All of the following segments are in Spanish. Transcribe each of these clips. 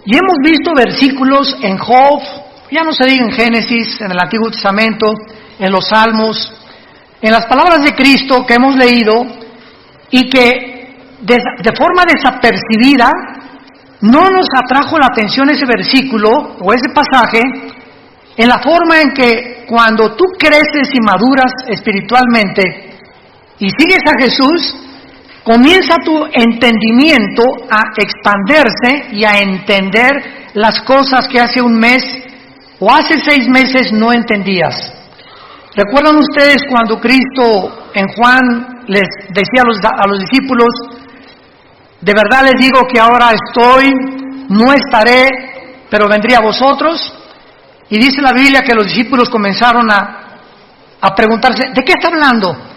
Y hemos visto versículos en Job, ya no se diga en Génesis, en el Antiguo Testamento, en los Salmos, en las palabras de Cristo que hemos leído, y que de forma desapercibida no nos atrajo la atención ese versículo o ese pasaje, en la forma en que cuando tú creces y maduras espiritualmente y sigues a Jesús, comienza tu entendimiento a expandirse y a entender las cosas que hace un mes o hace 6 meses no entendías. ¿Recuerdan ustedes cuando Cristo en Juan les decía a los discípulos: de verdad les digo que ahora estoy, no estaré, pero vendré a vosotros? Y dice la Biblia que los discípulos comenzaron a preguntarse: ¿de qué está hablando?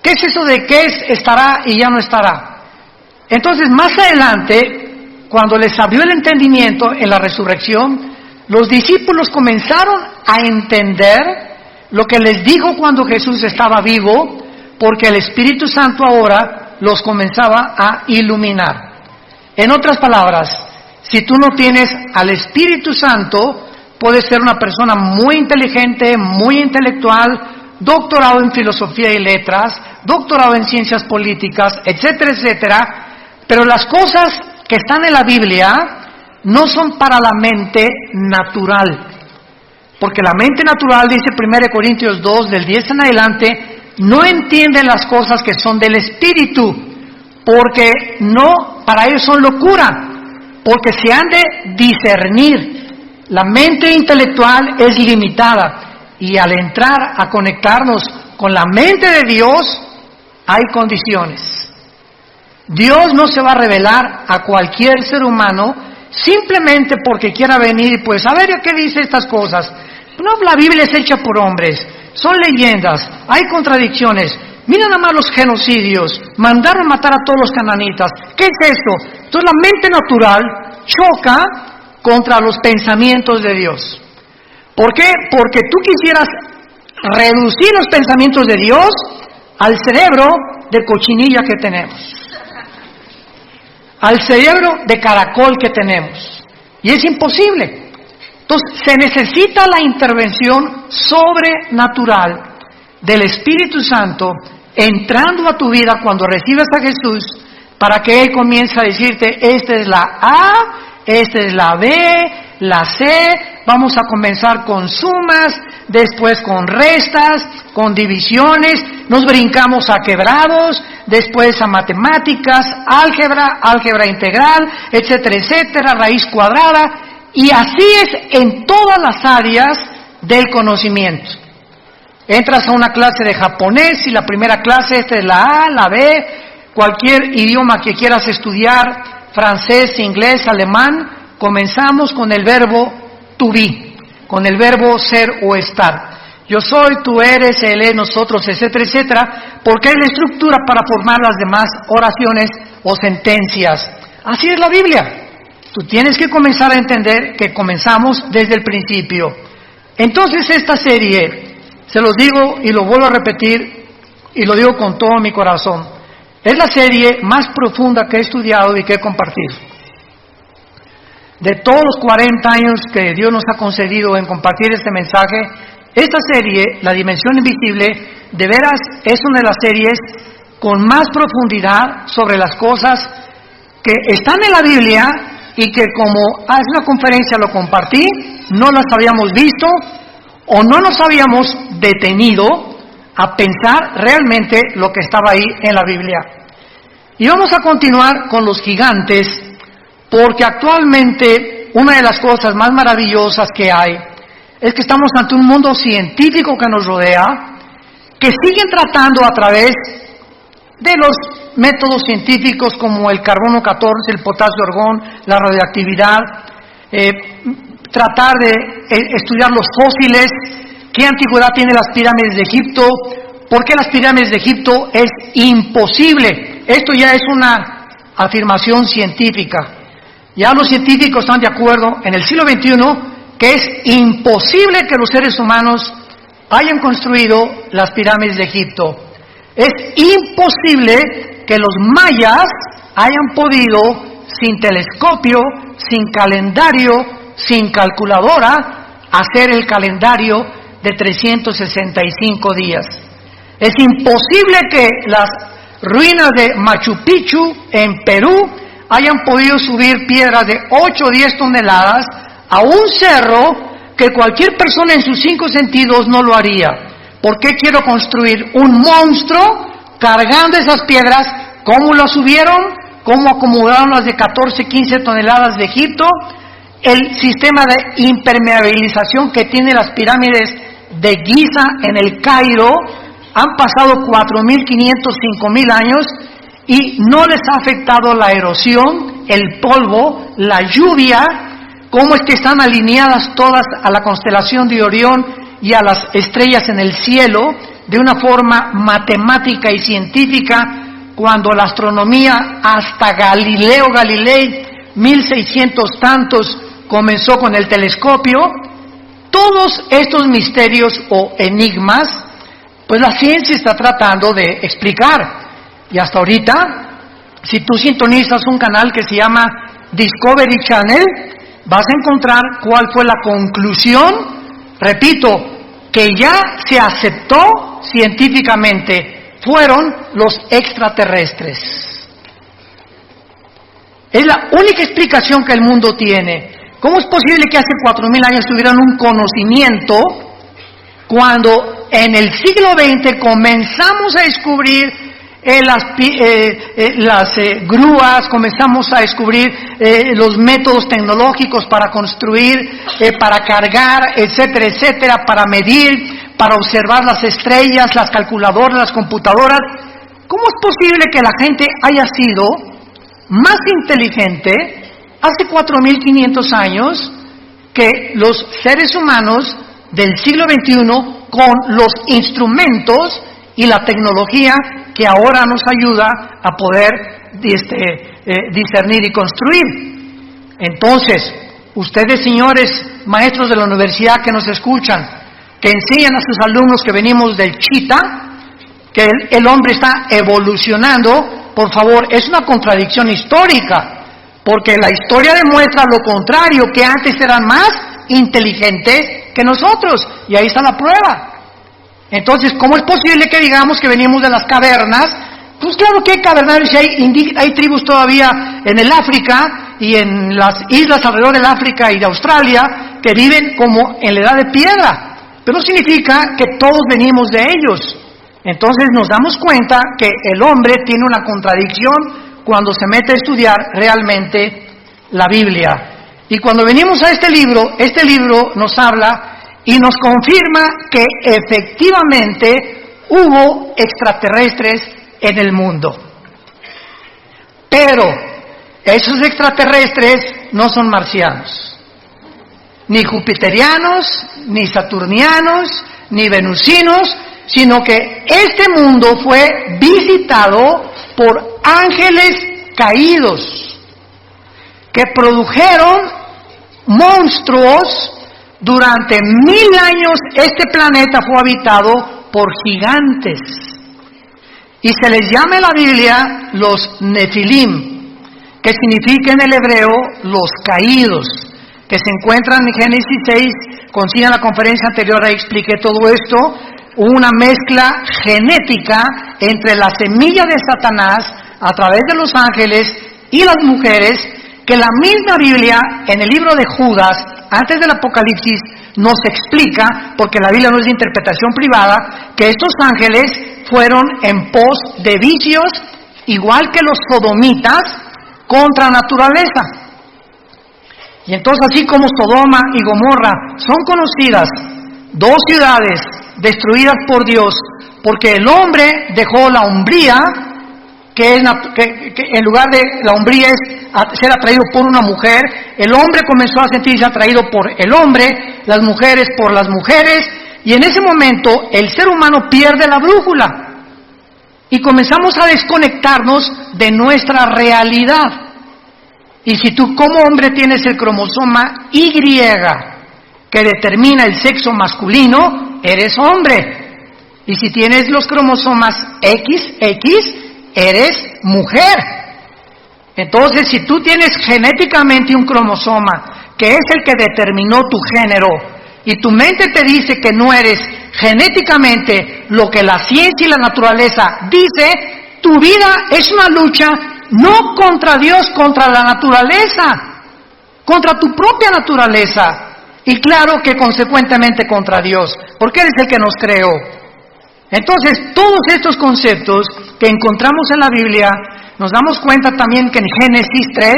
¿Qué es eso de que estará y ya no estará? Entonces, más adelante, cuando les abrió el entendimiento en la resurrección, los discípulos comenzaron a entender lo que les dijo cuando Jesús estaba vivo, porque el Espíritu Santo ahora los comenzaba a iluminar. En otras palabras, si tú no tienes al Espíritu Santo, puedes ser una persona muy inteligente, muy intelectual, doctorado en filosofía y letras, doctorado en ciencias políticas, etcétera, etcétera, pero las cosas que están en la Biblia no son para la mente natural, porque la mente natural, dice 1 Corintios 2, del 10 en adelante, no entienden las cosas que son del Espíritu, porque no, para ellos son locura, porque se han de discernir. La mente intelectual es limitada, y al entrar a conectarnos con la mente de Dios, hay condiciones. Dios no se va a revelar a cualquier ser humano simplemente porque quiera venir y pues, a ver, ¿qué dice estas cosas? No, la Biblia es hecha por hombres, son leyendas, hay contradicciones. Mira nada más los genocidios, mandaron matar a todos los cananitas. ¿Qué es esto? Entonces la mente natural choca contra los pensamientos de Dios. ¿Por qué? Porque tú quisieras reducir los pensamientos de Dios al cerebro de cochinilla que tenemos, al cerebro de caracol que tenemos, y es imposible. Entonces se necesita la intervención sobrenatural del Espíritu Santo entrando a tu vida cuando recibes a Jesús, para que Él comience a decirte: esta es la A, esta es la B, la C, vamos a comenzar con sumas, después con restas, con divisiones, nos brincamos a quebrados, después a matemáticas, álgebra integral, etcétera, etcétera, raíz cuadrada, y así es en todas las áreas del conocimiento. Entras a una clase de japonés y la primera clase, esta es la A, la B, cualquier idioma que quieras estudiar, francés, inglés, alemán, comenzamos con el verbo to be, con el verbo ser o estar. Yo soy, tú eres, él es, nosotros, etcétera, etcétera, porque es la estructura para formar las demás oraciones o sentencias. Así es la Biblia. Tú tienes que comenzar a entender que comenzamos desde el principio. Entonces esta serie, se los digo y lo vuelvo a repetir, y lo digo con todo mi corazón, es la serie más profunda que he estudiado y que he compartido. De todos los 40 años que Dios nos ha concedido en compartir este mensaje, esta serie, La Dimensión Invisible, de veras es una de las series con más profundidad sobre las cosas que están en la Biblia y que, como hace una conferencia lo compartí, no las habíamos visto o no nos habíamos detenido a pensar realmente lo que estaba ahí en la Biblia. Y vamos a continuar con los gigantes, porque actualmente una de las cosas más maravillosas que hay es que estamos ante un mundo científico que nos rodea, que siguen tratando a través de los métodos científicos como el carbono 14, el potasio argón, la radioactividad, tratar de estudiar los fósiles, qué antigüedad tienen las pirámides de Egipto, por qué las pirámides de Egipto es imposible. Esto ya es una afirmación científica. Ya los científicos están de acuerdo en el siglo XXI que es imposible que los seres humanos hayan construido las pirámides de Egipto. Es imposible que los mayas hayan podido sin telescopio, sin calendario, sin calculadora, hacer el calendario de 365 días. Es imposible que las ruinas de Machu Picchu en Perú hayan podido subir piedras de 8 o 10 toneladas a un cerro que cualquier persona en sus 5 sentidos no lo haría. ¿Por qué quiero construir un monstruo cargando esas piedras? ¿Cómo las subieron? ¿Cómo acomodaron las de 14, 15 toneladas de Egipto? El sistema de impermeabilización que tiene las pirámides de Giza en el Cairo, han pasado 4.500, 5.000 años y no les ha afectado la erosión, el polvo, la lluvia. ¿Cómo es que están alineadas todas a la constelación de Orión y a las estrellas en el cielo de una forma matemática y científica, cuando la astronomía hasta Galileo Galilei, 1600 tantos, comenzó con el telescopio? Todos estos misterios o enigmas, pues la ciencia está tratando de explicar. Y hasta ahorita, si tú sintonizas un canal que se llama Discovery Channel, vas a encontrar cuál fue la conclusión. Repito, que ya se aceptó científicamente, fueron los extraterrestres. Es la única explicación que el mundo tiene. ¿Cómo es posible que hace 4.000 años tuvieran un conocimiento cuando en el siglo XX comenzamos a descubrir las grúas, comenzamos a descubrir los métodos tecnológicos para construir, para cargar, etcétera, etcétera, para medir, para observar las estrellas, las calculadoras, las computadoras? ¿Cómo es posible que la gente haya sido más inteligente hace 4.500 años que los seres humanos del siglo XXI con los instrumentos y la tecnología que ahora nos ayuda a poder discernir y construir? Entonces, ustedes, señores maestros de la universidad que nos escuchan, que enseñan a sus alumnos que venimos del Chita, que el hombre está evolucionando, por favor, es una contradicción histórica, porque la historia demuestra lo contrario, que antes eran más inteligentes que nosotros, y ahí está la prueba. Entonces, ¿cómo es posible que digamos que venimos de las cavernas? Pues claro que hay cavernarios y hay tribus todavía en el África y en las islas alrededor del África y de Australia que viven como en la edad de piedra, pero no significa que todos venimos de ellos. Entonces nos damos cuenta que el hombre tiene una contradicción cuando se mete a estudiar realmente la Biblia. Y cuando venimos a este libro nos habla y nos confirma que efectivamente hubo extraterrestres en el mundo. Pero esos extraterrestres no son marcianos, ni jupiterianos, ni saturnianos, ni venusinos, sino que este mundo fue visitado por ángeles caídos que produjeron monstruos. Durante 1000 años este planeta fue habitado por gigantes y se les llama en la Biblia los Nefilim, que significa en el hebreo los caídos, que se encuentran en Génesis 6. Consiguen la conferencia anterior, ahí expliqué todo esto. Una mezcla genética entre la semilla de Satanás a través de los ángeles y las mujeres, que la misma Biblia en el libro de Judas, antes del Apocalipsis, nos explica, porque la Biblia no es de interpretación privada, que estos ángeles fueron en pos de vicios, igual que los sodomitas, contra naturaleza. Y entonces, así como Sodoma y Gomorra son conocidas, dos ciudades destruidas por Dios, porque el hombre dejó la hombría, que en lugar de la hombría es ser atraído por una mujer, el hombre comenzó a sentirse atraído por el hombre, las mujeres por las mujeres, y en ese momento el ser humano pierde la brújula y comenzamos a desconectarnos de nuestra realidad. Y si tú como hombre tienes el cromosoma Y que determina el sexo masculino, eres hombre. Y si tienes los cromosomas XX, eres mujer. Entonces, si tú tienes genéticamente un cromosoma, que es el que determinó tu género, y tu mente te dice que no eres genéticamente lo que la ciencia y la naturaleza dice, tu vida es una lucha no contra Dios, contra la naturaleza, contra tu propia naturaleza, y claro que consecuentemente contra Dios, porque eres el que nos creó. Entonces, todos estos conceptos que encontramos en la Biblia, nos damos cuenta también que en Génesis 3,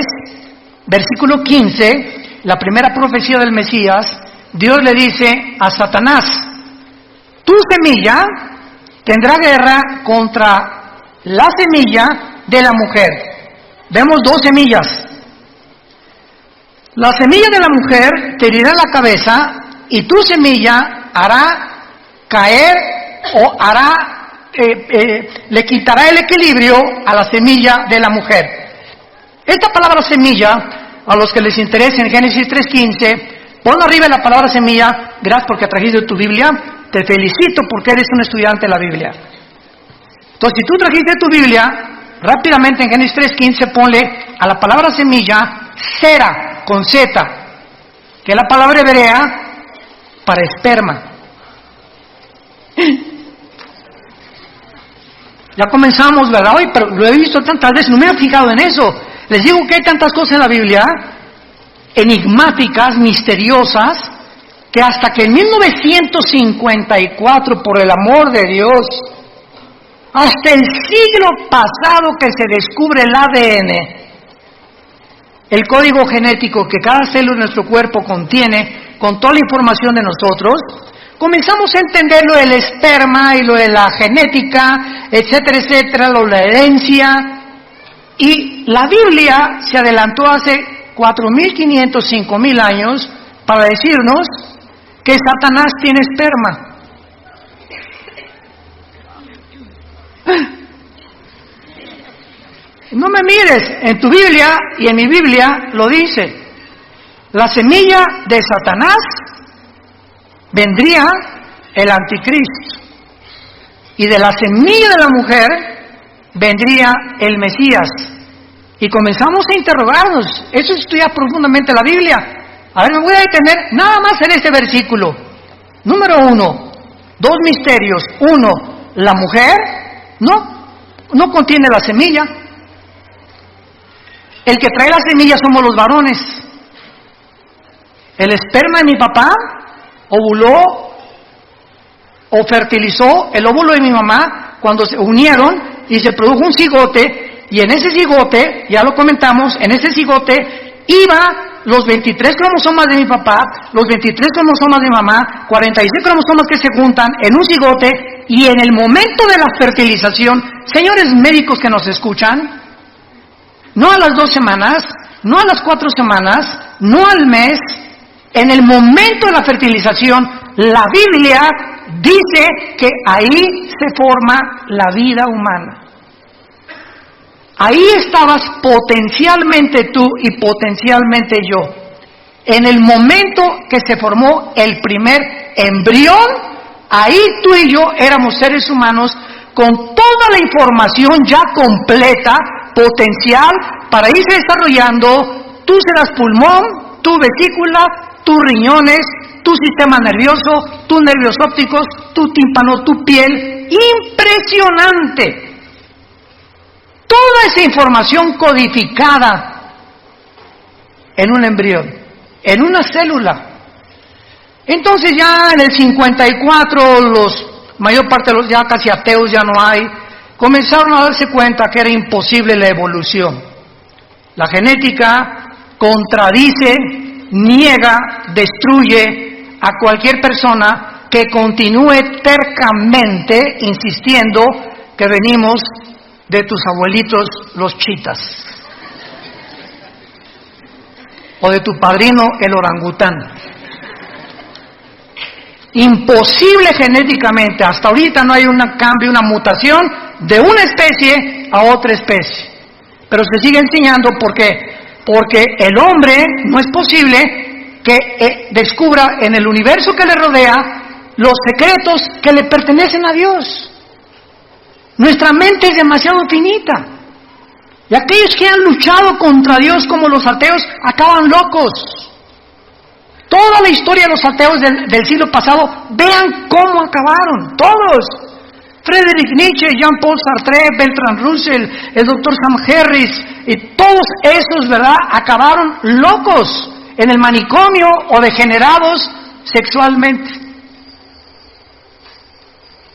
versículo 15, la primera profecía del Mesías, Dios le dice a Satanás, tu semilla tendrá guerra contra la semilla de la mujer. Vemos dos semillas. La semilla de la mujer te herirá la cabeza y tu semilla hará caer o le quitará el equilibrio a la semilla de la mujer. Esta palabra semilla, a los que les interese en Génesis 3:15, pon arriba la palabra semilla. Gracias porque trajiste tu Biblia. Te felicito porque eres un estudiante de la Biblia. Entonces, si tú trajiste tu Biblia, rápidamente en Génesis 3:15 ponle a la palabra semilla, sera, con Z, que es la palabra hebrea para esperma. Ya comenzamos, ¿verdad? Hoy, pero lo he visto tantas veces, no me he fijado en eso. Les digo que hay tantas cosas en la Biblia, enigmáticas, misteriosas, que hasta que en 1954, por el amor de Dios, hasta el siglo pasado que se descubre el ADN, el código genético que cada célula de nuestro cuerpo contiene, con toda la información de nosotros, comenzamos a entender lo del esperma y lo de la genética, etcétera, etcétera, lo de la herencia. Y la Biblia se adelantó hace 4.500, 5.000 años para decirnos que Satanás tiene esperma. No me mires, en tu Biblia y en mi Biblia lo dice. La semilla de Satanás vendría el anticristo. Y de la semilla de la mujer vendría el Mesías. Y comenzamos a interrogarnos. Eso es estudiar profundamente la Biblia. A ver, me voy a detener nada más en este versículo. Número 1, dos misterios. 1, la mujer no contiene la semilla. El que trae la semilla somos los varones. El esperma de mi papá ovuló o fertilizó el óvulo de mi mamá cuando se unieron y se produjo un cigote, y en ese cigote, ya lo comentamos, en ese cigote iba los 23 cromosomas de mi papá, los 23 cromosomas de mi mamá, 46 cromosomas que se juntan en un cigote, y en el momento de la fertilización, señores médicos que nos escuchan, no a las 2 semanas, no a las 4 semanas, no al mes, en el momento de la fertilización, la Biblia dice que ahí se forma la vida humana. Ahí estabas potencialmente tú y potencialmente yo. En el momento que se formó el primer embrión, ahí tú y yo éramos seres humanos con toda la información ya completa, potencial, para irse desarrollando. Tú serás pulmón, tu vesícula, tus riñones, tu sistema nervioso, tus nervios ópticos, tu tímpano, tu piel. Impresionante. Toda esa información codificada en un embrión, en una célula. Entonces ya en el 54, mayor parte de los ya casi ateos ya no hay, comenzaron a darse cuenta que era imposible la evolución. La genética contradice, niega, destruye a cualquier persona que continúe tercamente insistiendo que venimos de tus abuelitos los chitas, o de tu padrino el orangután. Imposible genéticamente, hasta ahorita no hay un cambio, una mutación de una especie a otra especie, pero se sigue enseñando. ¿Por qué? Porque el hombre no es posible que descubra en el universo que le rodea los secretos que le pertenecen a Dios. Nuestra mente es demasiado finita. Y aquellos que han luchado contra Dios como los ateos acaban locos. Toda la historia de los ateos del siglo pasado, vean cómo acabaron, todos. Friedrich Nietzsche, Jean-Paul Sartre, Bertrand Russell, el Dr. Sam Harris, y todos esos, ¿verdad?, acabaron locos en el manicomio o degenerados sexualmente.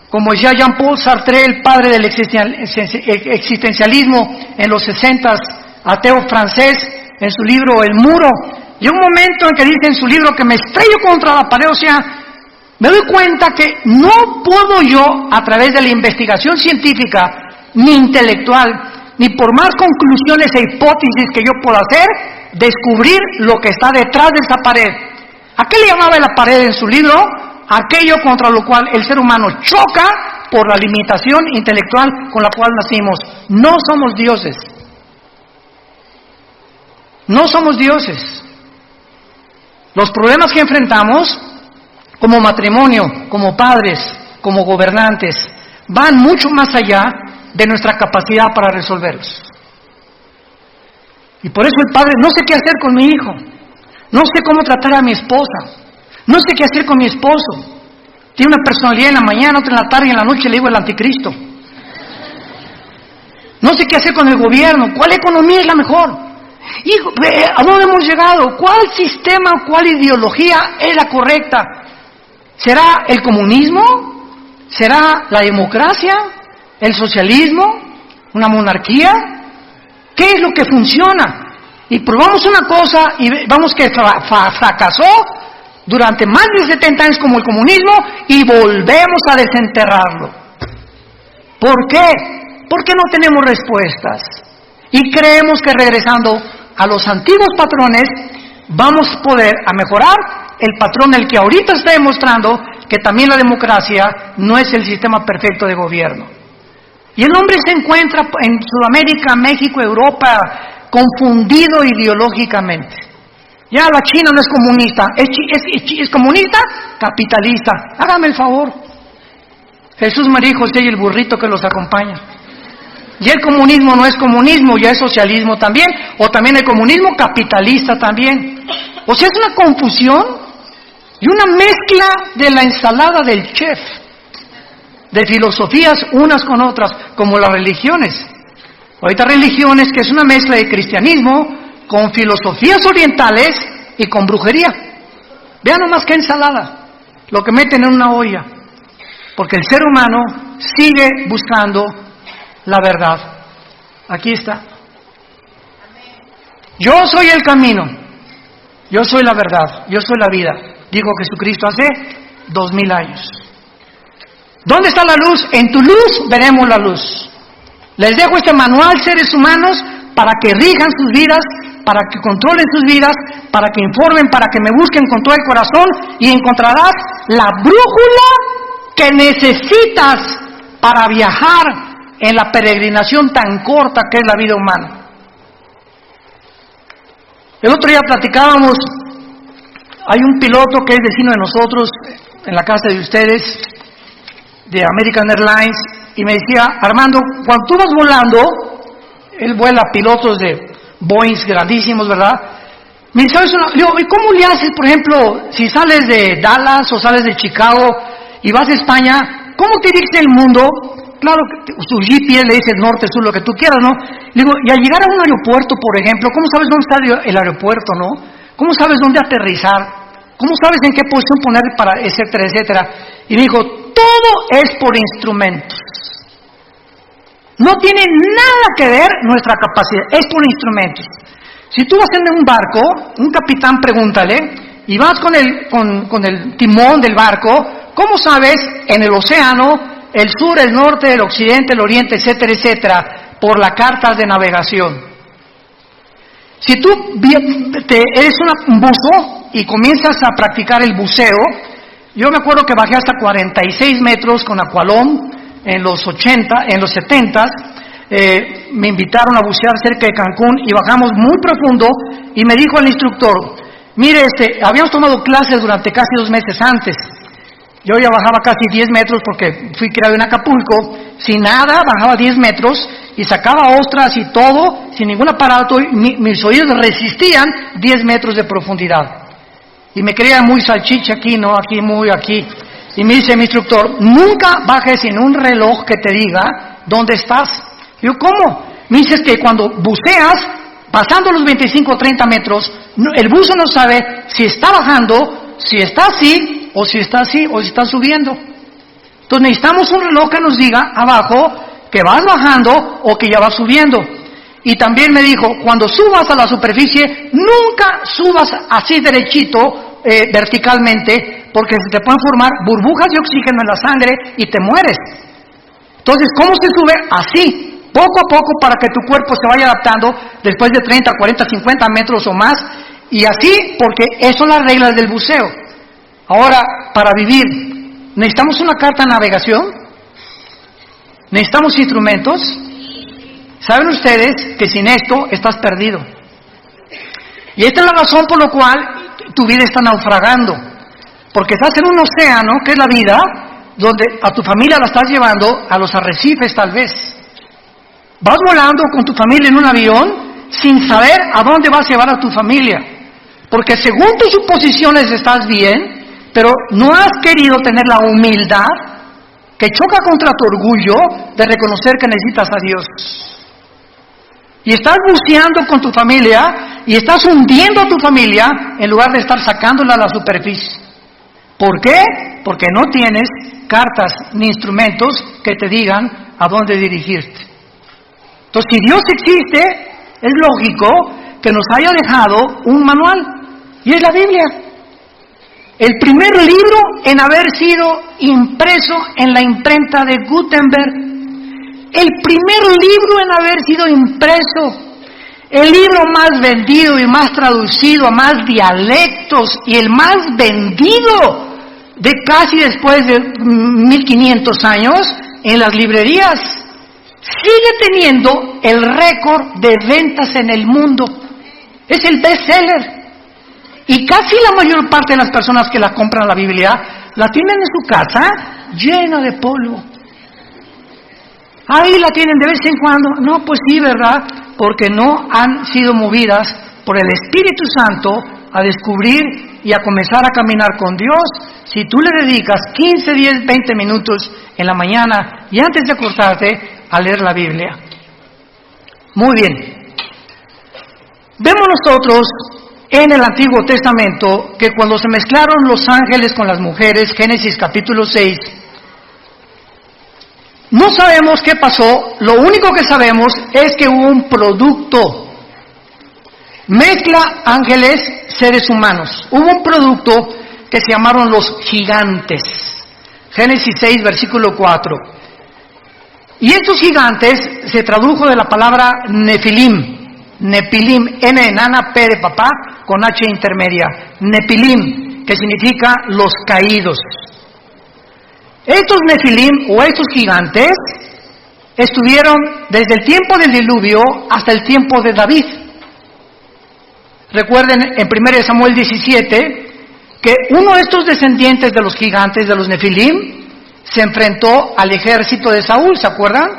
Como decía Jean-Paul Sartre, el padre del existencialismo en los 60s, ateo francés, en su libro El Muro, y un momento en que dice en su libro que me estrello contra la pared, o sea, me doy cuenta que no puedo yo, a través de la investigación científica, ni intelectual, ni por más conclusiones e hipótesis que yo pueda hacer, descubrir lo que está detrás de esa pared. ¿A qué le llamaba la pared en su libro? Aquello contra lo cual el ser humano choca por la limitación intelectual con la cual nacimos. No somos dioses. No somos dioses. Los problemas que enfrentamos como matrimonio, como padres, como gobernantes, van mucho más allá de nuestra capacidad para resolverlos. Y por eso el padre, no sé qué hacer con mi hijo, no sé cómo tratar a mi esposa, no sé qué hacer con mi esposo. Tiene una personalidad en la mañana, otra en la tarde y en la noche le digo el anticristo. No sé qué hacer con el gobierno, ¿cuál economía es la mejor? Hijo, ¿a dónde hemos llegado? ¿Cuál sistema, cuál ideología es la correcta? ¿Será el comunismo? ¿Será la democracia? ¿El socialismo? ¿Una monarquía? ¿Qué es lo que funciona? Y probamos una cosa y vamos que fracasó durante más de 70 años como el comunismo y volvemos a desenterrarlo. ¿Por qué? Porque no tenemos respuestas. Y creemos que regresando a los antiguos patrones vamos a poder a mejorar el patrón el que ahorita está demostrando que también la democracia no es el sistema perfecto de gobierno. Y el hombre se encuentra en Sudamérica, México, Europa, confundido ideológicamente. Ya la China no es comunista, es comunista, capitalista. Hágame el favor. Jesús, María y José y el burrito que los acompaña. Y el comunismo no es comunismo, ya es socialismo también, o también el comunismo capitalista también. O sea, es una confusión y una mezcla de la ensalada del chef, de filosofías unas con otras, como las religiones. Ahorita religiones que es una mezcla de cristianismo con filosofías orientales y con brujería. Vean nomás qué ensalada, lo que meten en una olla, porque el ser humano sigue buscando la verdad. Aquí está. Yo soy el camino, yo soy la verdad, yo soy la vida, dijo Jesucristo hace 2000 años. ¿Dónde está la luz? En tu luz veremos la luz. Les dejo este manual, seres humanos, para que rijan sus vidas, para que controlen sus vidas, para que informen, para que me busquen con todo el corazón y encontrarás la brújula que necesitas para viajar en la peregrinación tan corta que es la vida humana. El otro día platicábamos, hay un piloto que es vecino de nosotros, en la casa de ustedes, de American Airlines, y me decía, Armando, cuando tú vas volando, él vuela pilotos de Boeings grandísimos, ¿verdad? Me dice, ¿sabes una? Le digo, ¿y cómo le haces, por ejemplo, si sales de Dallas o sales de Chicago y vas a España, ¿cómo te diriges el mundo? Claro, su GPS le dice norte, sur, lo que tú quieras, ¿no? Le digo, y al llegar a un aeropuerto, por ejemplo, ¿cómo sabes dónde está el aeropuerto, no? ¿Cómo sabes dónde aterrizar? ¿Cómo sabes en qué posición poner para, etcétera, etcétera? Y me dijo, todo es por instrumentos. No tiene nada que ver nuestra capacidad, es por instrumentos. Si tú vas en un barco, un capitán pregúntale, y vas con el timón del barco, ¿cómo sabes en el océano el sur, el norte, el occidente, el oriente, etcétera, etcétera, por las cartas de navegación? Si tú eres un buzo y comienzas a practicar el buceo, yo me acuerdo que bajé hasta 46 metros con aqualón en los 70s, me invitaron a bucear cerca de Cancún y bajamos muy profundo y me dijo el instructor, mire, habíamos tomado clases durante casi 2 meses antes, Yo ya bajaba casi 10 metros porque fui criado en Acapulco, sin nada, bajaba 10 metros y sacaba ostras y todo, sin ningún aparato, y mis oídos resistían 10 metros de profundidad. Y me creía muy salchicha aquí, ¿no? Aquí, muy aquí. Y me dice mi instructor, nunca bajes en un reloj que te diga dónde estás. Yo, ¿cómo? Me dices que cuando buceas, pasando los 25 o 30 metros, el buzo no sabe si está bajando, si está así, o si está así, o si está subiendo. Entonces necesitamos un reloj que nos diga abajo que vas bajando o que ya vas subiendo. Y también me dijo, cuando subas a la superficie, nunca subas así derechito, verticalmente, porque se te pueden formar burbujas de oxígeno en la sangre y te mueres. Entonces, ¿cómo se sube? Así, poco a poco, para que tu cuerpo se vaya adaptando después de 30, 40, 50 metros o más, y así, porque eso son las reglas del buceo. Ahora, para vivir, ¿necesitamos una carta de navegación? ¿Necesitamos instrumentos? ¿Saben ustedes que sin esto estás perdido? Y esta es la razón por la cual tu vida está naufragando. Porque estás en un océano, que es la vida, donde a tu familia la estás llevando a los arrecifes tal vez. Vas volando con tu familia en un avión sin saber a dónde vas a llevar a tu familia. Porque según tus suposiciones estás bien, pero no has querido tener la humildad que choca contra tu orgullo de reconocer que necesitas a Dios. Y estás buceando con tu familia y estás hundiendo a tu familia en lugar de estar sacándola a la superficie. ¿Por qué? Porque no tienes cartas ni instrumentos que te digan a dónde dirigirte. Entonces, si Dios existe, es lógico que nos haya dejado un manual, y es la Biblia. El primer libro en haber sido impreso en la imprenta de Gutenberg. El primer libro en haber sido impreso. El libro más vendido y más traducido a más dialectos y el más vendido de casi después de 1500 años en las librerías. Sigue teniendo el récord de ventas en el mundo. Es el bestseller. Y casi la mayor parte de las personas que la compran la Biblia, la tienen en su casa llena de polvo. Ahí la tienen de vez en cuando. No, pues sí, ¿verdad? Porque no han sido movidas por el Espíritu Santo a descubrir y a comenzar a caminar con Dios. Si tú le dedicas 15, 10, 20 minutos en la mañana y antes de acostarte a leer la Biblia. Muy bien. Vemos nosotros en el Antiguo Testamento que cuando se mezclaron los ángeles con las mujeres, Génesis capítulo 6, no sabemos qué pasó, lo único que sabemos es que hubo un producto. Mezcla ángeles, seres humanos. Hubo un producto que se llamaron los gigantes. Génesis 6, versículo 4. Y estos gigantes se tradujo de la palabra Nefilim. Nepilim, N de nana, P de papá, con H intermedia. Nepilim, que significa los caídos. Estos Nefilim, o estos gigantes, estuvieron desde el tiempo del diluvio hasta el tiempo de David. Recuerden en 1 Samuel 17, que uno de estos descendientes de los gigantes, de los Nefilim, se enfrentó al ejército de Saúl, ¿se acuerdan?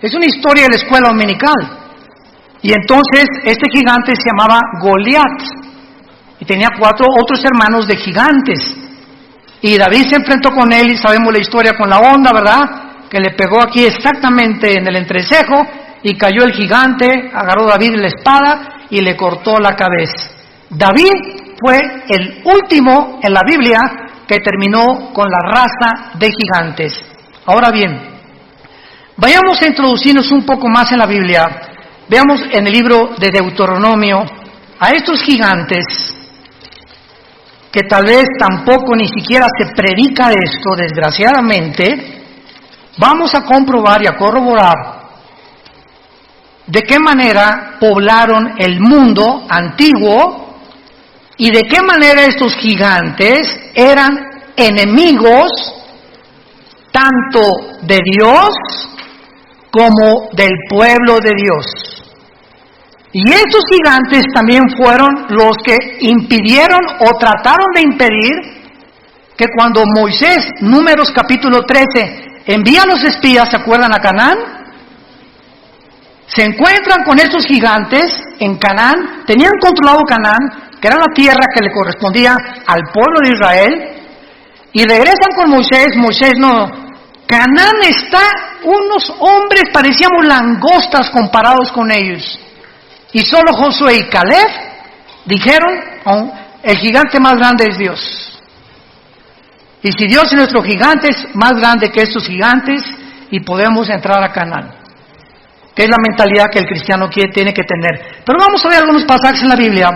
Es una historia de la escuela dominical. Y entonces este gigante se llamaba Goliat y tenía 4 otros hermanos de gigantes. Y David se enfrentó con él y sabemos la historia con la onda, ¿verdad? Que le pegó aquí exactamente en el entrecejo y cayó el gigante, agarró David la espada y le cortó la cabeza. David fue el último en la Biblia que terminó con la raza de gigantes. Ahora bien, vayamos a introducirnos un poco más en la Biblia. Veamos en el libro de Deuteronomio a estos gigantes, que tal vez tampoco ni siquiera se predica de esto, desgraciadamente. Vamos a comprobar y a corroborar de qué manera poblaron el mundo antiguo y de qué manera estos gigantes eran enemigos tanto de Dios como del pueblo de Dios. Y estos gigantes también fueron los que impidieron o trataron de impedir que cuando Moisés, Números capítulo 13, envía a los espías, ¿se acuerdan?, a Canaán, se encuentran con estos gigantes en Canaán, tenían controlado Canaán, que era la tierra que le correspondía al pueblo de Israel, y regresan con Moisés. Moisés no, Canaán está, unos hombres parecíamos langostas comparados con ellos, y solo Josué y Caleb dijeron, oh, el gigante más grande es Dios. Y si Dios es nuestro gigante, es más grande que estos gigantes, y podemos entrar a Canaán, que es la mentalidad que el cristiano tiene que tener. Pero vamos a ver algunos pasajes en la Biblia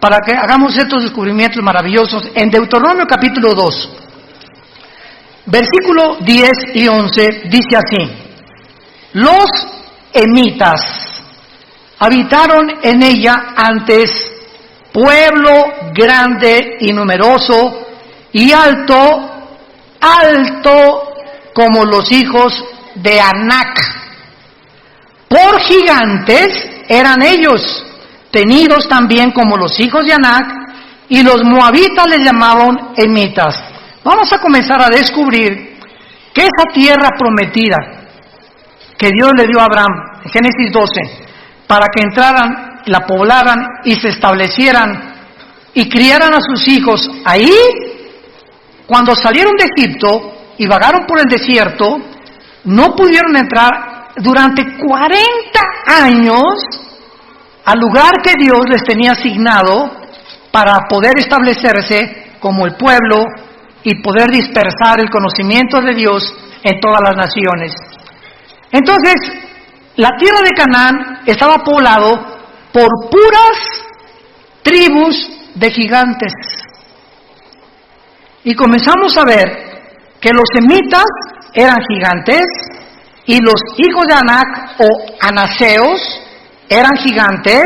para que hagamos estos descubrimientos maravillosos. En Deuteronomio capítulo 2, versículo 10 y 11, dice así: los emitas habitaron en ella antes, pueblo grande y numeroso y alto como los hijos de Anac. Por gigantes eran ellos, tenidos también como los hijos de Anac, y los moabitas les llamaban emitas. Vamos a comenzar a descubrir que esa tierra prometida que Dios le dio a Abraham, en Génesis 12, para que entraran, la poblaran y se establecieran y criaran a sus hijos ahí, cuando salieron de Egipto y vagaron por el desierto, no pudieron entrar durante 40 años al lugar que Dios les tenía asignado para poder establecerse como el pueblo y poder dispersar el conocimiento de Dios en todas las naciones. Entonces, la tierra de Canaán estaba poblado por puras tribus de gigantes. Y comenzamos a ver que los semitas eran gigantes y los hijos de Anac o anaseos eran gigantes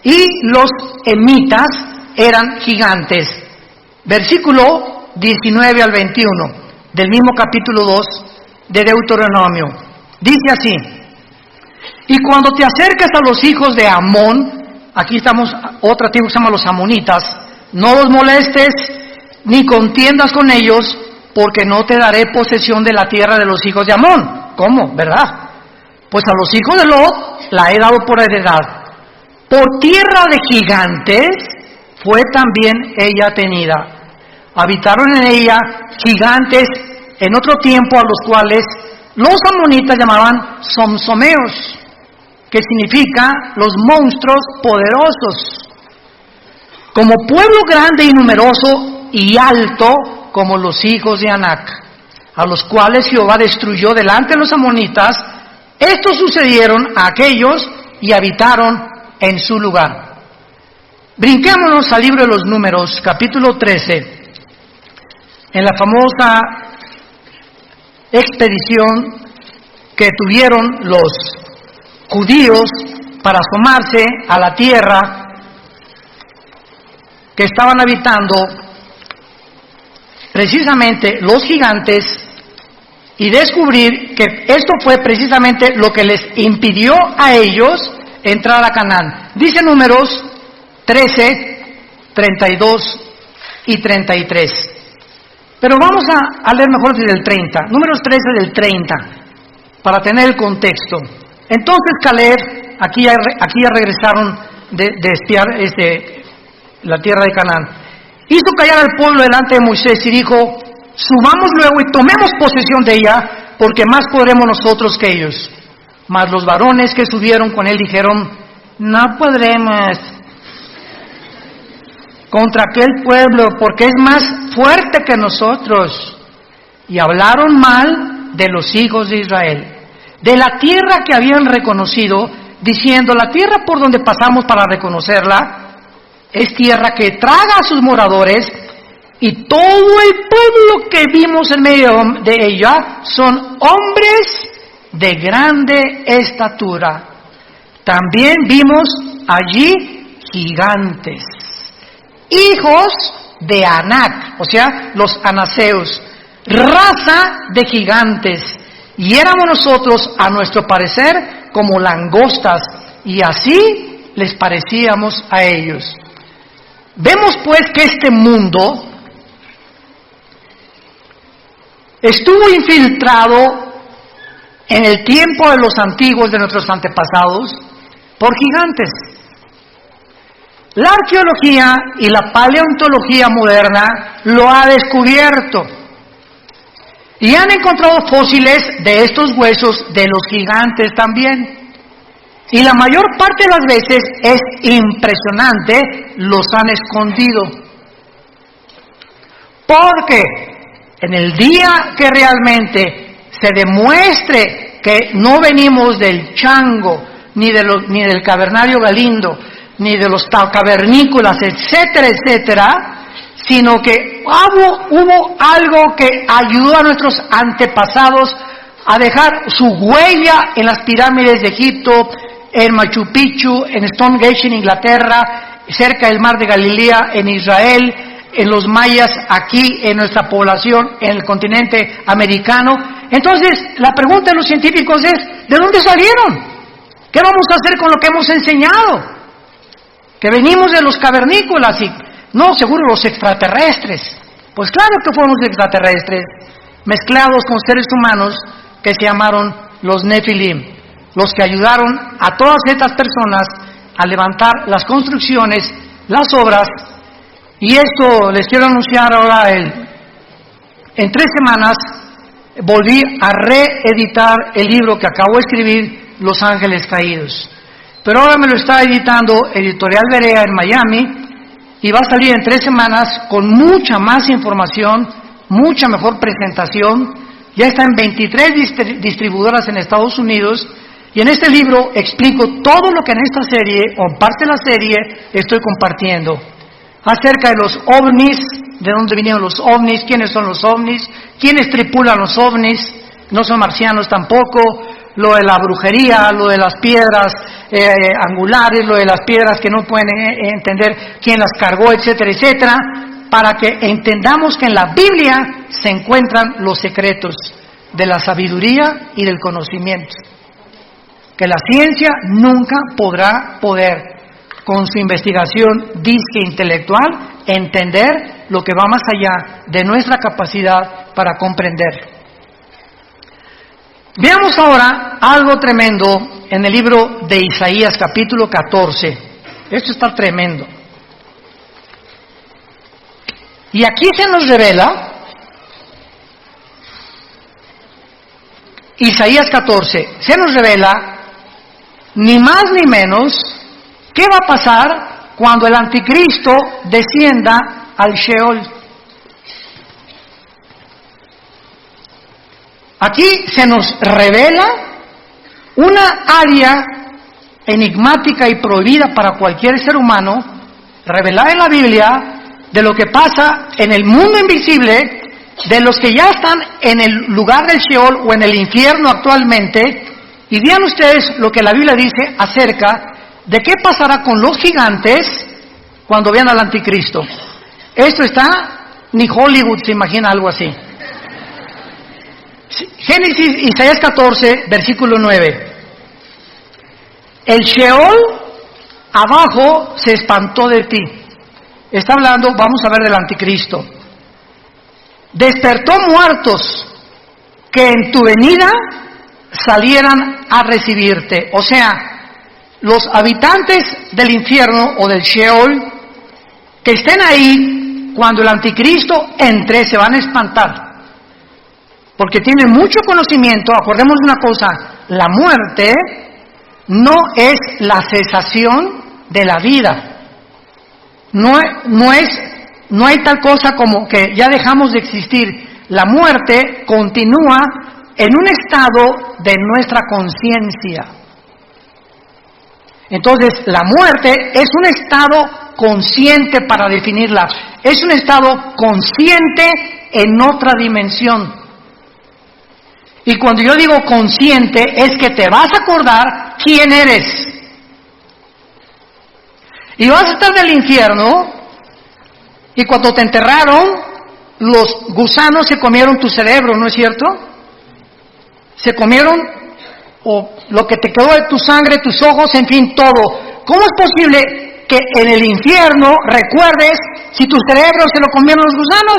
y los emitas eran gigantes. Versículo 19 al 21 del mismo capítulo 2 de Deuteronomio. Dice así: y cuando te acerques a los hijos de Amón, aquí estamos, otra tribu que se llama los amonitas, no los molestes ni contiendas con ellos, porque no te daré posesión de la tierra de los hijos de Amón. ¿Cómo? ¿Verdad? Pues a los hijos de Lot la he dado por heredad. Por tierra de gigantes fue también ella tenida. Habitaron en ella gigantes en otro tiempo, a los cuales los amonitas llamaban somsomeos, que significa los monstruos poderosos. Como pueblo grande y numeroso y alto como los hijos de Anac, a los cuales Jehová destruyó delante de los amonitas, estos sucedieron a aquellos y habitaron en su lugar. Brinquémonos al libro de los Números, capítulo 13, en la famosa expedición que tuvieron los judíos para asomarse a la tierra que estaban habitando precisamente los gigantes, y descubrir que esto fue precisamente lo que les impidió a ellos entrar a Canaán. Dice Números 13, 32 y 33. Pero vamos a leer mejor desde el 30. Números 13 del 30, para tener el contexto. Entonces Caleb, aquí ya regresaron de espiar la tierra de Canaán, hizo callar al pueblo delante de Moisés y dijo: subamos luego y tomemos posesión de ella, porque más podremos nosotros que ellos. Mas los varones que subieron con él dijeron: no podremos contra aquel pueblo, porque es más fuerte que nosotros. Y hablaron mal de los hijos de Israel, de la tierra que habían reconocido, diciendo: la tierra por donde pasamos para reconocerla es tierra que traga a sus moradores, y todo el pueblo que vimos en medio de ella son hombres de grande estatura. También vimos allí gigantes, hijos de Anac, o sea, los anaseos, raza de gigantes, y éramos nosotros, a nuestro parecer, como langostas, y así les parecíamos a ellos. Vemos pues que este mundo estuvo infiltrado en el tiempo de los antiguos, de nuestros antepasados, por gigantes. La arqueología y la paleontología moderna lo ha descubierto y han encontrado fósiles de estos huesos de los gigantes también. Y la mayor parte de las veces es impresionante, los han escondido. Porque en el día que realmente se demuestre que no venimos del chango, ni del cavernario Galindo, ni de los cavernícolas, etcétera, etcétera, sino que hubo algo que ayudó a nuestros antepasados a dejar su huella en las pirámides de Egipto, en Machu Picchu, en Stonehenge en Inglaterra, cerca del mar de Galilea en Israel, en los mayas aquí en nuestra población, en el continente americano. Entonces, la pregunta de los científicos es, ¿de dónde salieron? ¿Qué vamos a hacer con lo que hemos enseñado? Que venimos de los cavernícolas y no, seguro los extraterrestres. Pues claro que fueron los extraterrestres, mezclados con seres humanos que se llamaron los Nefilim, los que ayudaron a todas estas personas a levantar las construcciones, las obras. Y esto les quiero anunciar ahora, en 3 semanas volví a reeditar el libro que acabo de escribir, Los Ángeles Caídos. Pero ahora me lo está editando Editorial Berea en Miami y va a salir en 3 semanas con mucha más información, mucha mejor presentación. Ya está en 23 distribuidoras en Estados Unidos y en este libro explico todo lo que en esta serie, o en parte de la serie, estoy compartiendo. Acerca de los ovnis, de dónde vinieron los ovnis, quiénes son los ovnis, quiénes tripulan los ovnis, no son marcianos tampoco, lo de la brujería, lo de las piedras angulares, lo de las piedras que no pueden entender quién las cargó, etcétera, etcétera, para que entendamos que en la Biblia se encuentran los secretos de la sabiduría y del conocimiento, que la ciencia nunca podrá con su investigación disque intelectual, entender lo que va más allá de nuestra capacidad para comprender. Veamos ahora algo tremendo en el libro de Isaías, capítulo 14. Esto está tremendo. Y aquí se nos revela, Isaías 14, se nos revela, ni más ni menos, ¿qué va a pasar cuando el anticristo descienda al Sheol? Aquí se nos revela una área enigmática y prohibida para cualquier ser humano, revelada en la Biblia, de lo que pasa en el mundo invisible, de los que ya están en el lugar del Sheol o en el infierno actualmente. Y vean ustedes lo que la Biblia dice acerca de qué pasará con los gigantes cuando vean al anticristo. Esto está, ni Hollywood se imagina algo así. Génesis, Isaías 14, versículo 9. El Sheol abajo se espantó de ti. Está hablando, vamos a ver, del anticristo. Despertó muertos que en tu venida salieran a recibirte. O sea, los habitantes del infierno o del Sheol que estén ahí cuando el anticristo entre se van a espantar. Porque tienen mucho conocimiento. Acordemos una cosa, la muerte no es la cesación de la vida. No hay tal cosa como que ya dejamos de existir. La muerte continúa en un estado de nuestra conciencia. Entonces, la muerte es un estado consciente, para definirla. Es un estado consciente en otra dimensión. Y cuando yo digo consciente, es que te vas a acordar quién eres. Y vas a estar en el infierno, y cuando te enterraron, los gusanos se comieron tu cerebro, ¿no es cierto? Se comieron o lo que te quedó de tu sangre, tus ojos, en fin, todo. ¿Cómo es posible que en el infierno recuerdes si tu cerebro se lo comieron los gusanos?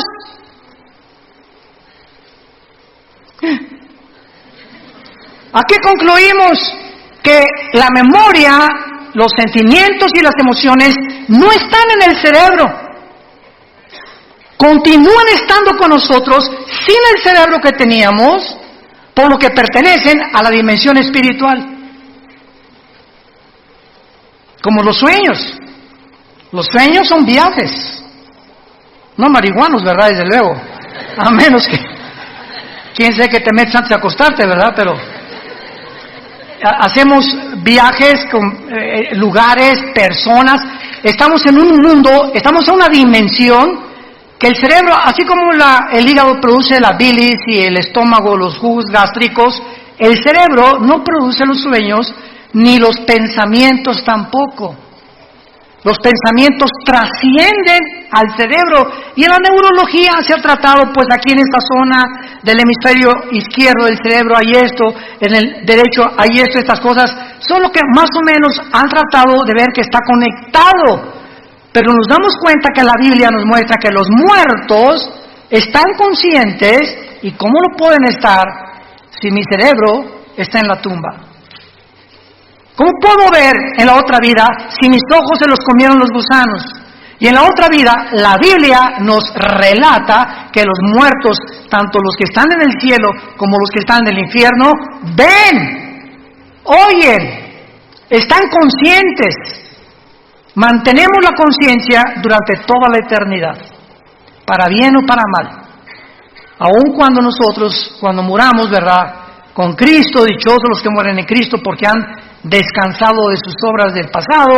¿A qué concluimos? Que la memoria, los sentimientos y las emociones no están en el cerebro. Continúan estando con nosotros sin el cerebro que teníamos, por lo que pertenecen a la dimensión espiritual. Como los sueños. Los sueños son viajes. No marihuanos, ¿verdad? Desde luego. A menos que... quién sabe que te metes antes de acostarte, ¿verdad? Pero... hacemos viajes con lugares, personas. Estamos en un mundo, estamos en una dimensión que el cerebro, así como el hígado produce la bilis y el estómago, los jugos gástricos, el cerebro no produce los sueños ni los pensamientos tampoco. Los pensamientos trascienden al cerebro, y en la neurología se ha tratado, pues aquí en esta zona del hemisferio izquierdo del cerebro hay esto, en el derecho hay esto, estas cosas, solo que más o menos han tratado de ver que está conectado, pero nos damos cuenta que la Biblia nos muestra que los muertos están conscientes, y ¿cómo no pueden estar si mi cerebro está en la tumba? ¿Cómo puedo ver en la otra vida si mis ojos se los comieron los gusanos? Y en la otra vida, la Biblia nos relata que los muertos, tanto los que están en el cielo como los que están en el infierno, ven, oyen, están conscientes. Mantenemos la conciencia durante toda la eternidad, para bien o para mal. Aun cuando nosotros, cuando muramos, ¿verdad?, con Cristo, dichosos los que mueren en Cristo porque han descansado de sus obras del pasado,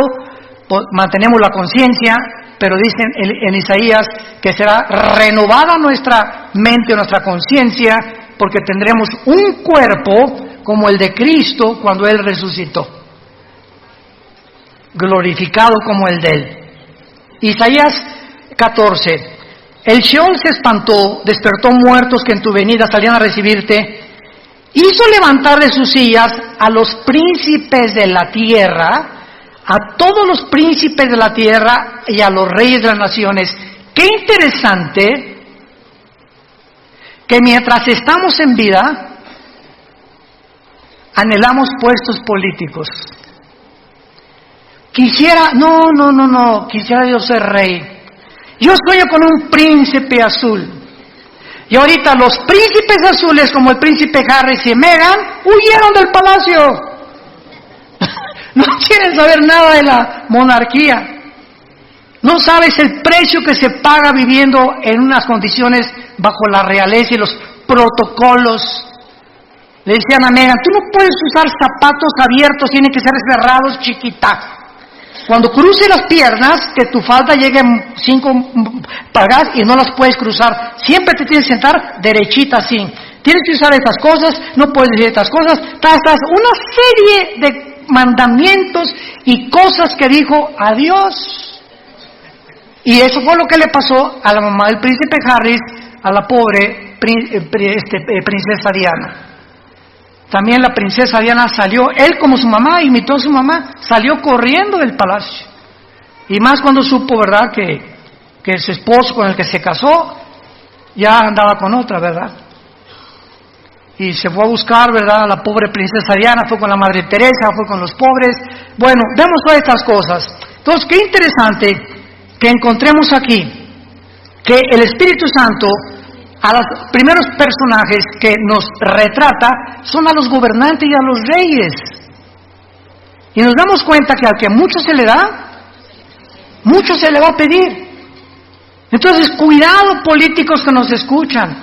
mantenemos la conciencia, pero dicen en Isaías que será renovada nuestra mente, nuestra conciencia, porque tendremos un cuerpo como el de Cristo cuando Él resucitó, glorificado como el de Él. Isaías 14, el Sheol se espantó, despertó muertos que en tu venida salían a recibirte, hizo levantar de sus sillas a los príncipes de la tierra, a todos los príncipes de la tierra y a los reyes de las naciones. Qué interesante que mientras estamos en vida, anhelamos puestos políticos. Quisiera yo ser rey. Yo sueño con un príncipe azul. Y ahorita los príncipes azules, como el príncipe Harry y Meghan, huyeron del palacio. No quieren saber nada de la monarquía. No sabes el precio que se paga viviendo en unas condiciones bajo la realeza y los protocolos. Le decían a Meghan, tú no puedes usar zapatos abiertos, tienen que ser cerrados, chiquita. Cuando cruces las piernas, que tu falda llegue 5 palmas y no las puedes cruzar. Siempre te tienes que sentar derechita así. Tienes que usar estas cosas, no puedes decir estas cosas. Una serie de mandamientos y cosas que dijo a Dios. Y eso fue lo que le pasó a la mamá del príncipe Harry, a la pobre princesa Diana. También la princesa Diana salió, él como su mamá, imitó a su mamá, salió corriendo del palacio. Y más cuando supo, ¿verdad?, que su esposo con el que se casó ya andaba con otra, ¿verdad? Y se fue a buscar, ¿verdad?, a la pobre princesa Diana, fue con la Madre Teresa, fue con los pobres. Bueno, vemos todas estas cosas. Entonces, qué interesante que encontremos aquí que el Espíritu Santo, a los primeros personajes que nos retrata son a los gobernantes y a los reyes. Y nos damos cuenta que al que mucho se le da, mucho se le va a pedir. Entonces, cuidado políticos que nos escuchan,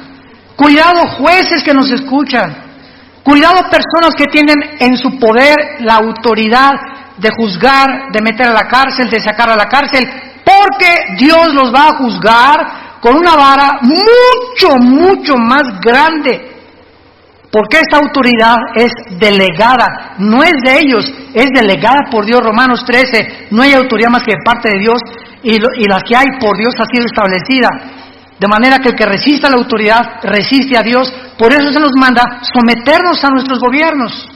cuidado jueces que nos escuchan, cuidado personas que tienen en su poder la autoridad de juzgar, de meter a la cárcel, de sacar a la cárcel, porque Dios los va a juzgar con una vara mucho más grande, porque esta autoridad es delegada, no es de ellos, es delegada por Dios. Romanos 13, no hay autoridad más que de parte de Dios, y la que hay por Dios ha sido establecida, de manera que el que resiste a la autoridad resiste a Dios. Por eso se nos manda someternos a nuestros gobiernos.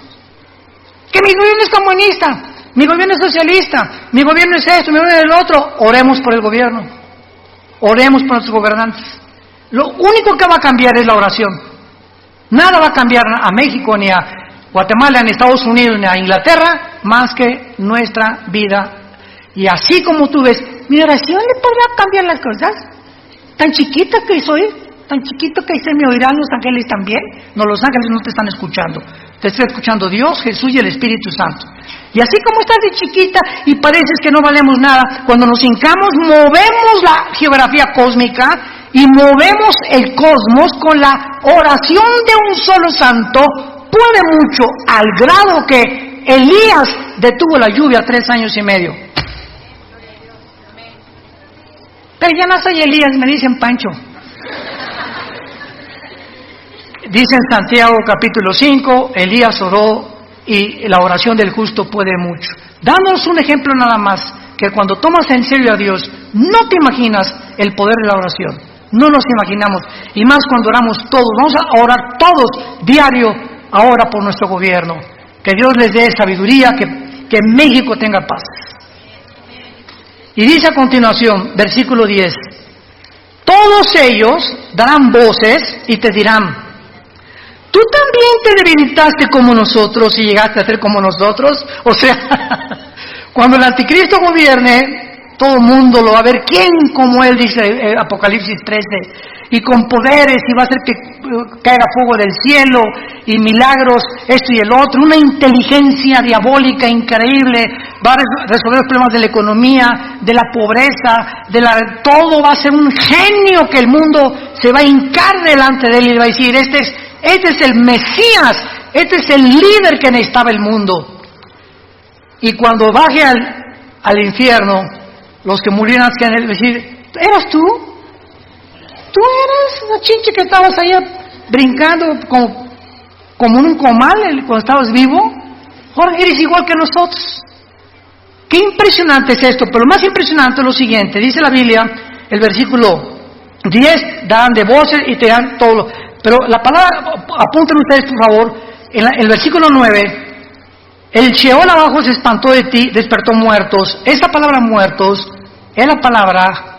Que mi gobierno es comunista, mi gobierno es socialista, mi gobierno es esto, mi gobierno es el otro. Oremos por el gobierno. Oremos por nuestros gobernantes. Lo único que va a cambiar es la oración. Nada va a cambiar a México ni a Guatemala, en Estados Unidos, en Inglaterra, más que nuestra vida. Y así como tú ves, mi oración le podrá cambiar las cosas. Tan chiquita que soy, tan chiquito que se me oirán los ángeles también. No, los ángeles no te están escuchando. Te está escuchando Dios, Jesús y el Espíritu Santo. Y así como estás de chiquita y pareces que no valemos nada, cuando nos hincamos, movemos la geografía cósmica y movemos el cosmos con la oración de un solo santo. Puede mucho, al grado que Elías detuvo la lluvia 3 años y medio. Pero ya no soy Elías, me dicen Pancho. Dice en Santiago capítulo 5, Elías oró y la oración del justo puede mucho. Dándonos un ejemplo nada más, que cuando tomas en serio a Dios, no te imaginas el poder de la oración. No nos imaginamos. Y más cuando oramos todos. Vamos a orar todos diario ahora por nuestro gobierno. Que Dios les dé sabiduría, que México tenga paz. Y dice a continuación, versículo 10, todos ellos darán voces y te dirán, ¿tú también te debilitaste como nosotros y llegaste a ser como nosotros? O sea, cuando el anticristo gobierne, todo el mundo lo va a ver. ¿Quién como él? Dice Apocalipsis 13. Y con poderes, y va a hacer que caiga fuego del cielo, y milagros, esto y el otro. Una inteligencia diabólica increíble. Va a resolver los problemas de la economía, de la pobreza, todo va a ser un genio que el mundo se va a hincar delante de él y le va a decir, este es el Mesías, este es el líder que necesitaba el mundo. Y cuando baje al infierno, los que murieron antes que él, decir, ¿eras tú? ¿Tú eras la chinche que estabas ahí brincando como en un comal cuando estabas vivo? Ahora eres igual que nosotros. Qué impresionante es esto, pero lo más impresionante es lo siguiente. Dice la Biblia, el versículo 10, dan de voces y te dan todo. Pero la palabra, apunten ustedes por favor, en el versículo 9, el Sheol abajo se espantó de ti, despertó muertos. Esta palabra muertos es la palabra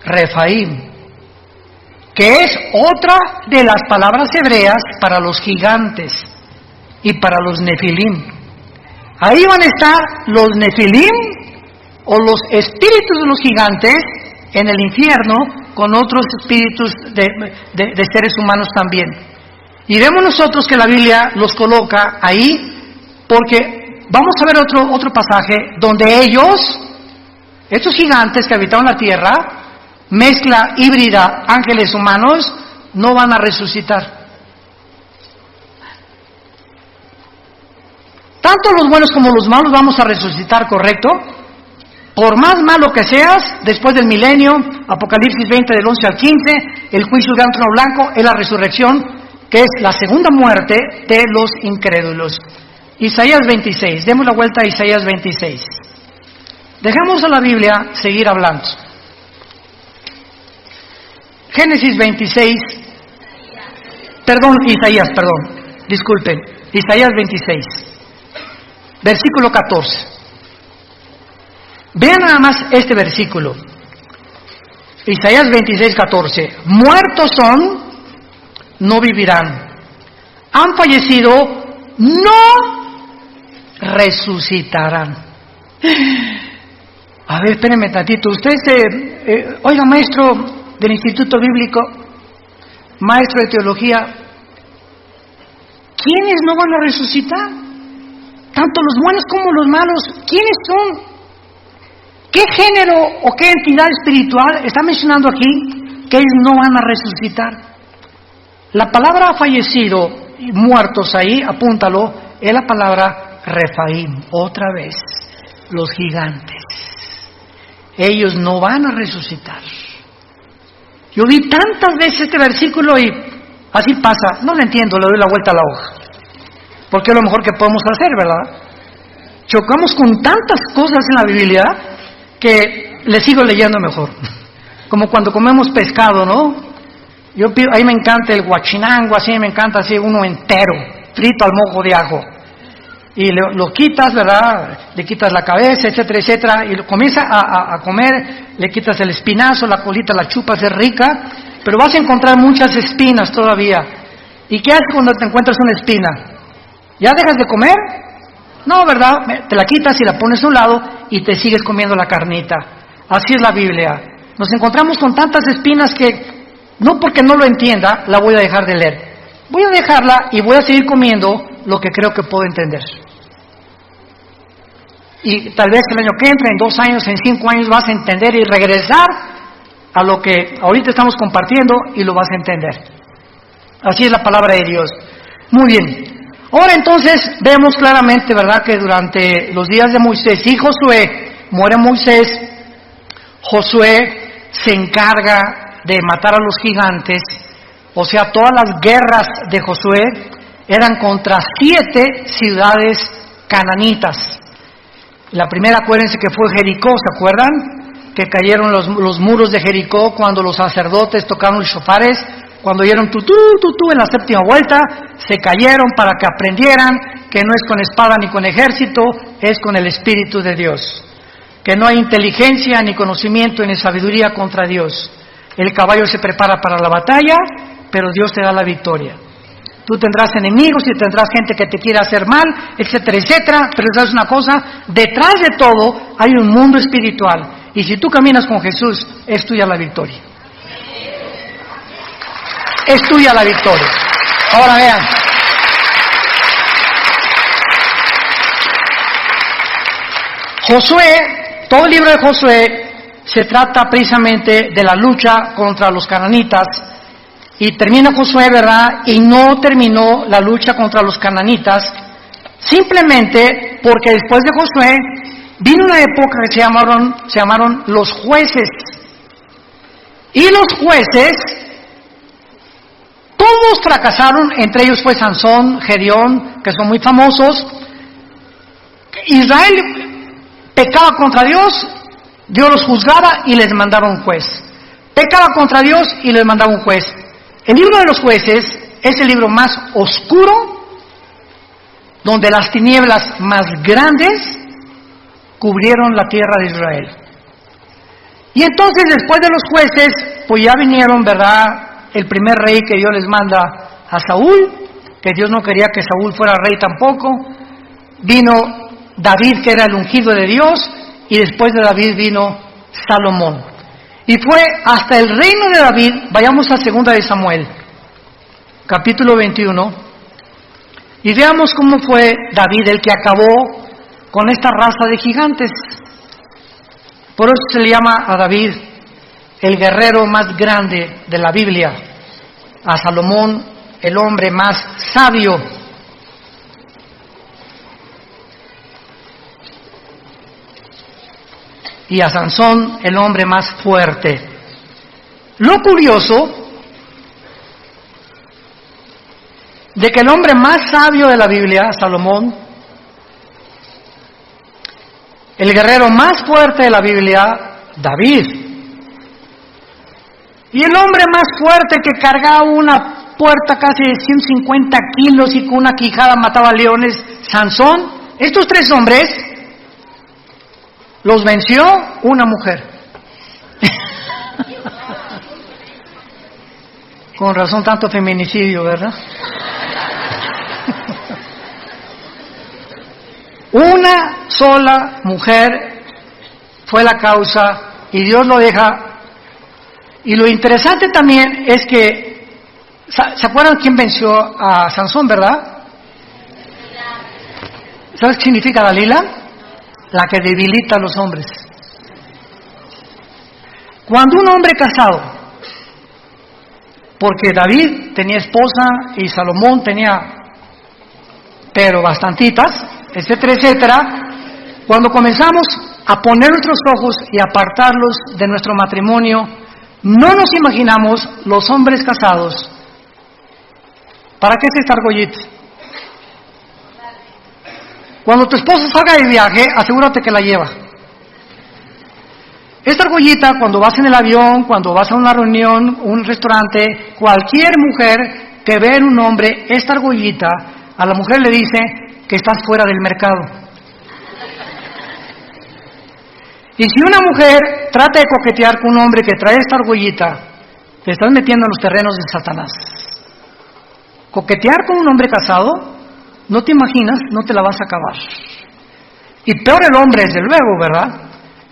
Refaim, que es otra de las palabras hebreas para los gigantes y para los nefilim. Ahí van a estar los nefilim o los espíritus de los gigantes en el infierno con otros espíritus de seres humanos también. Y vemos nosotros que la Biblia los coloca ahí porque vamos a ver otro pasaje donde ellos, estos gigantes que habitaban la tierra, mezcla híbrida ángeles humanos, no van a resucitar. Tanto los buenos como los malos vamos a resucitar, ¿correcto? Por más malo que seas, después del milenio, Apocalipsis 20 del 11 al 15, el juicio del gran trono blanco es la resurrección, que es la segunda muerte de los incrédulos. Isaías 26, demos la vuelta a Isaías 26. Dejamos a la Biblia seguir hablando. Génesis 26, Isaías 26, versículo 14. Vean nada más este versículo. Isaías 26, 14. Muertos son, no vivirán. Han fallecido, no resucitarán. A ver, espérenme tantito. Usted oiga, maestro del Instituto Bíblico, maestro de teología, ¿quiénes no van a resucitar? Tanto los buenos como los malos. ¿Quiénes son? ¿Qué género o qué entidad espiritual está mencionando aquí que ellos no van a resucitar? La palabra fallecido y muertos ahí, apúntalo, es la palabra Refaim. Otra vez, los gigantes. Ellos no van a resucitar. Yo vi tantas veces este versículo y así pasa. No lo entiendo, le doy la vuelta a la hoja. Porque es lo mejor que podemos hacer, ¿verdad? Chocamos con tantas cosas en la Biblia que le sigo leyendo mejor. Como cuando comemos pescado, ¿no? Ahí me encanta el guachinango, así me encanta así uno entero, frito al mojo de ajo. Y lo quitas, ¿verdad? Le quitas la cabeza, etcétera, etcétera, y lo comienza a comer, le quitas el espinazo, la colita la chupas, es rica, pero vas a encontrar muchas espinas todavía. ¿Y qué haces cuando te encuentras una espina? ¿Ya dejas de comer? No, ¿verdad? Te la quitas y la pones a un lado y te sigues comiendo la carnita. Así es la Biblia. Nos encontramos con tantas espinas que, no porque no lo entienda, la voy a dejar de leer. Voy a dejarla y voy a seguir comiendo lo que creo que puedo entender. Y tal vez el año que entra, en 2 años, en 5 años, vas a entender y regresar a lo que ahorita estamos compartiendo y lo vas a entender. Así es la palabra de Dios. Muy bien. Ahora entonces vemos claramente, ¿verdad?, que durante los días de Moisés y Josué, muere Moisés, Josué se encarga de matar a los gigantes. O sea, todas las guerras de Josué eran contra 7 ciudades cananitas. La primera, acuérdense que fue Jericó, ¿se acuerdan? Que cayeron los muros de Jericó cuando los sacerdotes tocaron los shofares, cuando oyeron tutú, tutú en la 7ª vuelta, se cayeron para que aprendieran que no es con espada ni con ejército, es con el Espíritu de Dios. Que no hay inteligencia, ni conocimiento, ni sabiduría contra Dios. El caballo se prepara para la batalla, pero Dios te da la victoria. Tú tendrás enemigos y tendrás gente que te quiere hacer mal, etcétera, etcétera, pero sabes una cosa, detrás de todo hay un mundo espiritual, y si tú caminas con Jesús, es tuya la victoria. Es tuya la victoria. Ahora vean. Josué, todo el libro de Josué se trata precisamente de la lucha contra los cananitas. Y termina Josué, ¿verdad? Y no terminó la lucha contra los cananitas, simplemente porque después de Josué vino una época que se llamaron los jueces. Y los jueces, todos fracasaron, entre ellos fue Sansón, Gedeón, que son muy famosos. Israel pecaba contra Dios, Dios los juzgaba y les mandaba un juez. Pecaba contra Dios y les mandaba un juez. El libro de los jueces es el libro más oscuro, donde las tinieblas más grandes cubrieron la tierra de Israel. Y entonces después de los jueces, pues ya vinieron, ¿verdad?, el primer rey que Dios les manda a Saúl, que Dios no quería que Saúl fuera rey tampoco. Vino David, que era el ungido de Dios, y después de David vino Salomón. Y fue hasta el reino de David. Vayamos a 2 de Samuel, capítulo 21, y veamos cómo fue David el que acabó con esta raza de gigantes. Por eso se le llama a David el guerrero más grande de la Biblia, a Salomón el hombre más sabio. Y a Sansón el hombre más fuerte. Lo curioso de que el hombre más sabio de la Biblia, Salomón, el guerrero más fuerte de la Biblia, David, y el hombre más fuerte que cargaba una puerta casi de 150 kilos y con una quijada mataba leones, Sansón, estos 3 hombres los venció una mujer. Con razón tanto feminicidio, ¿verdad? Una sola mujer fue la causa y Dios lo deja. Y lo interesante también es que, ¿se acuerdan quién venció a Sansón, verdad? ¿Sabes qué significa Dalila? La que debilita a los hombres. Cuando un hombre casado, porque David tenía esposa y Salomón tenía, pero bastantitas, etcétera, etcétera, cuando comenzamos a poner nuestros ojos y apartarlos de nuestro matrimonio, no nos imaginamos los hombres casados. ¿Para qué es esta argollita? Cuando tu esposo salga de viaje, asegúrate que la lleva. Esta argollita, cuando vas en el avión, cuando vas a una reunión, un restaurante, cualquier mujer que ve en un hombre esta argollita, a la mujer le dice que estás fuera del mercado. Y si una mujer trata de coquetear con un hombre que trae esta argollita, te estás metiendo en los terrenos de Satanás. coquetear con un hombre casado, no te imaginas, no te la vas a acabar. Y peor el hombre, desde luego, ¿verdad?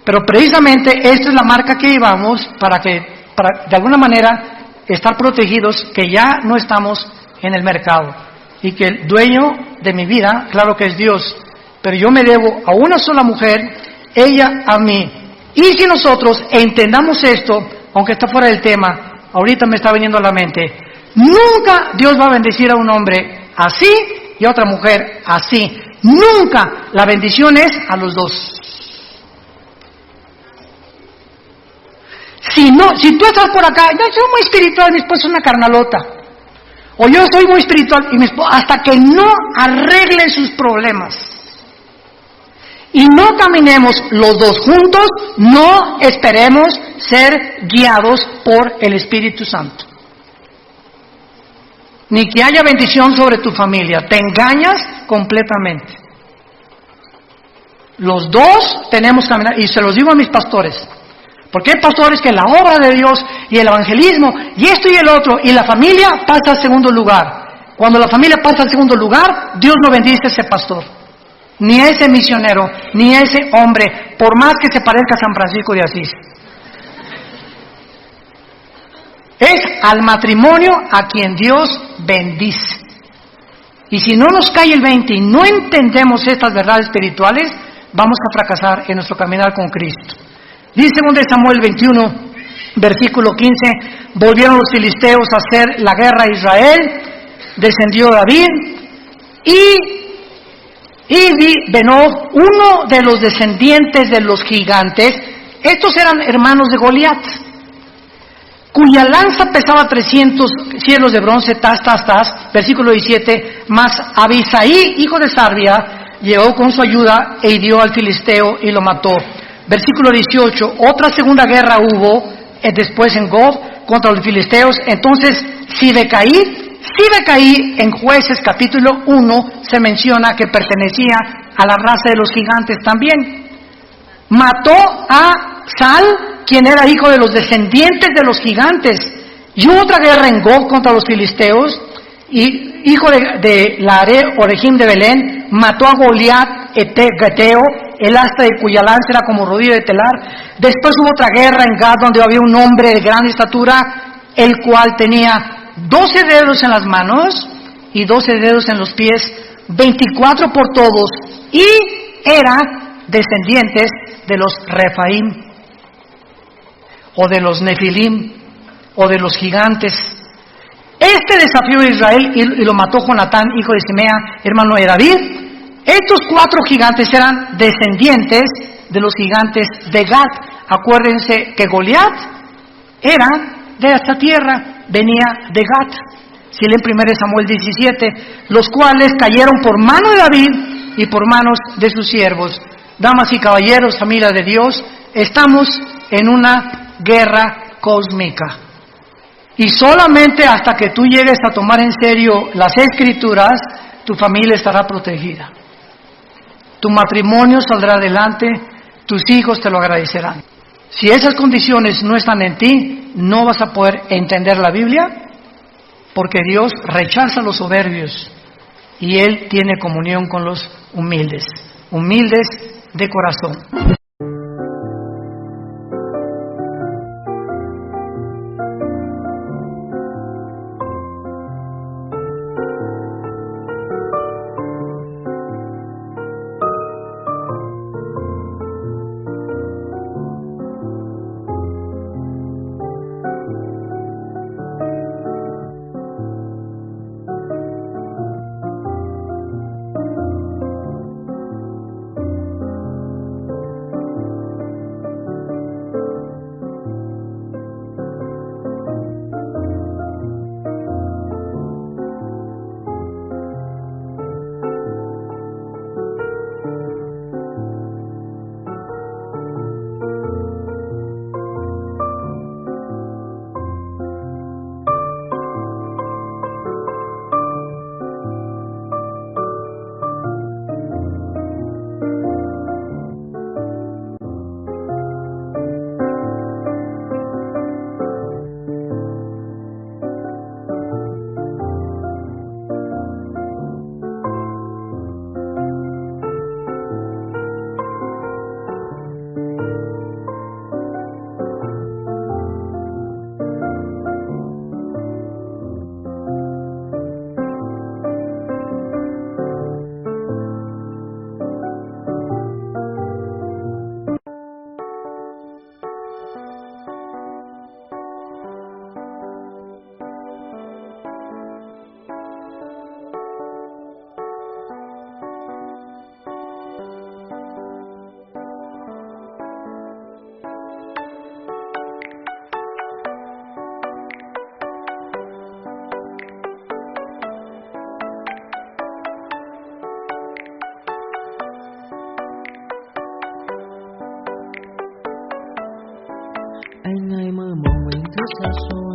Pero precisamente esta es la marca que llevamos para de alguna manera estar protegidos, que ya no estamos en el mercado y que el dueño de mi vida, claro que es Dios, pero yo me debo a una sola mujer, ella a mí. Y si nosotros entendamos esto, aunque está fuera del tema, ahorita me está viniendo a la mente, nunca Dios va a bendecir a un hombre así y a otra mujer así. Nunca. La bendición es a los dos. Si tú estás por acá, yo soy muy espiritual, mi esposa es una carnalota. O yo soy muy espiritual y mi esposa, hasta que no arregle sus problemas y no caminemos los dos juntos, no esperemos ser guiados por el Espíritu Santo. Ni que haya bendición sobre tu familia. Te engañas completamente. Los dos tenemos que caminar, y se los digo a mis pastores, porque hay pastores que la obra de Dios y el evangelismo y esto y el otro, y la familia pasa al segundo lugar. Cuando la familia pasa al segundo lugar, Dios no bendice a ese pastor, ni a ese misionero, ni a ese hombre, por más que se parezca a San Francisco de Asís. Es al matrimonio a quien Dios bendice. Y si no nos cae el 20 y no entendemos estas verdades espirituales, vamos a fracasar en nuestro caminar con Cristo. Dice 2 Samuel 21, versículo 15, volvieron los filisteos a hacer la guerra a Israel, descendió David, y Benob, uno de los descendientes de los gigantes, estos eran hermanos de Goliat, cuya lanza pesaba 300 cielos de bronce, tas, versículo 17, mas Abisaí, hijo de Sarbia, llegó con su ayuda e hirió al filisteo y lo mató. Versículo 18, otra segunda guerra hubo después en Gob contra los filisteos. Entonces Sibecaí en Jueces capítulo 1 se menciona que pertenecía a la raza de los gigantes también. Mató a Sal, quien era hijo de los descendientes de los gigantes. Y hubo otra guerra en Gob contra los filisteos, y hijo de Laare, Orejim de Belén, mató a Goliat Geteo, el asta de cuya lanza era como rodillo de telar. Después hubo otra guerra en Gad, donde había un hombre de gran estatura, el cual tenía 12 dedos en las manos y 12 dedos en los pies, 24 por todos, y era descendientes de los Refaim, o de los Nefilim, o de los gigantes. Este desafió a Israel y lo mató Jonatán, hijo de Simea, hermano de David. Estos 4 gigantes eran descendientes de los gigantes de Gad. Acuérdense que Goliat era de esta tierra, venía de Gad. Si leen 1 Samuel 17, los cuales cayeron por mano de David y por manos de sus siervos. Damas y caballeros, familia de Dios, estamos en una guerra cósmica. Y solamente hasta que tú llegues a tomar en serio las Escrituras, tu familia estará protegida. Tu matrimonio saldrá adelante, tus hijos te lo agradecerán. Si esas condiciones no están en ti, no vas a poder entender la Biblia, porque Dios rechaza a los soberbios y Él tiene comunión con los humildes de corazón. ngày mơ mộng mình thức xa xôi,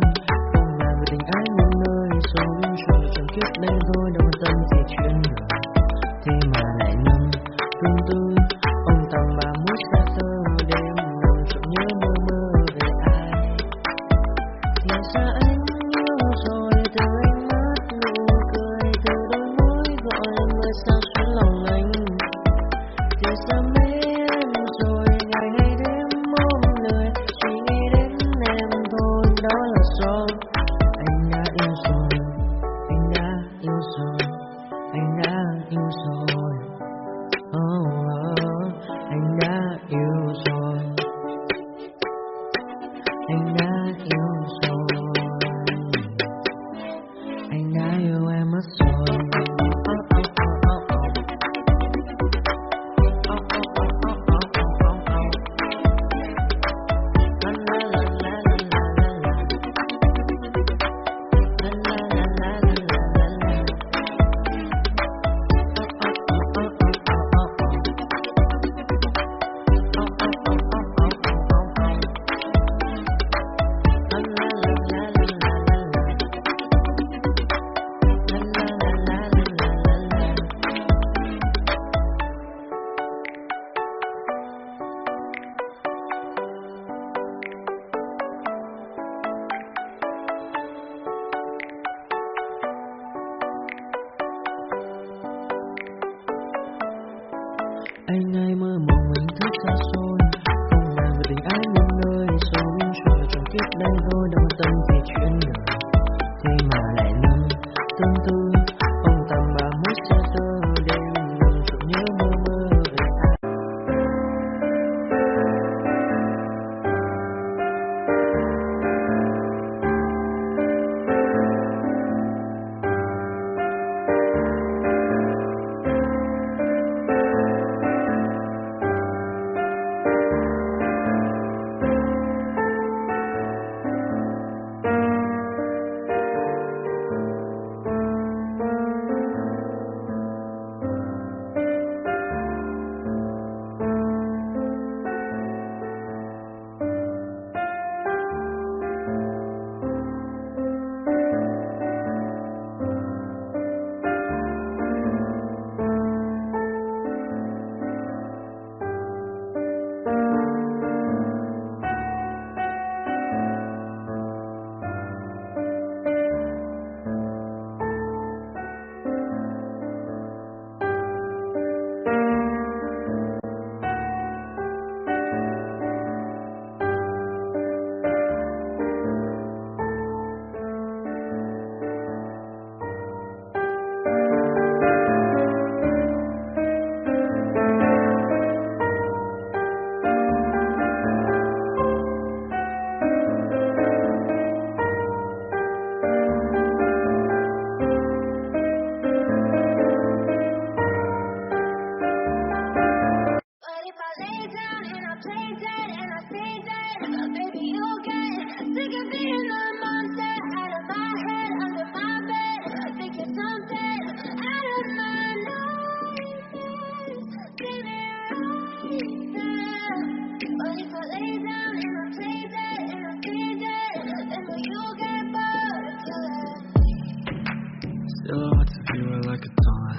không ngại về tình ái muôn nơi sống cho trong kiếp đây thôi đâu quan tâm gì chuyện đời, thế mà lại nằm tương tư ông tầm bà mút xa xơ đêm nằm trộm nhớ mơ mơ về ai. Thì xa anh yêu rồi từ ánh mắt nụ cười từ đôi môi gọi mưa sao xuống lòng anh. Thì xa mê anh rồi ngày ngày đêm mong lời chỉ nghĩ đến em thôi, đó là do anh đã yêu rồi, anh đã yêu rồi, anh đã yêu rồi, anh đã yêu rồi, anh đã yêu rồi, anh đã yêu em mất rồi. Anh ai mơ mộng mình thức xa xôi, không ngại về tình ái muôn nơi sống cho trong kiếp đây thôi đâu quan tâm gì chuyện đời, thế mà lại nằm tương tư ông tầm bà mút xa xơ đêm nằm trộm nhớ mơ mơ về ai. Silhouettes of you are like a taunt.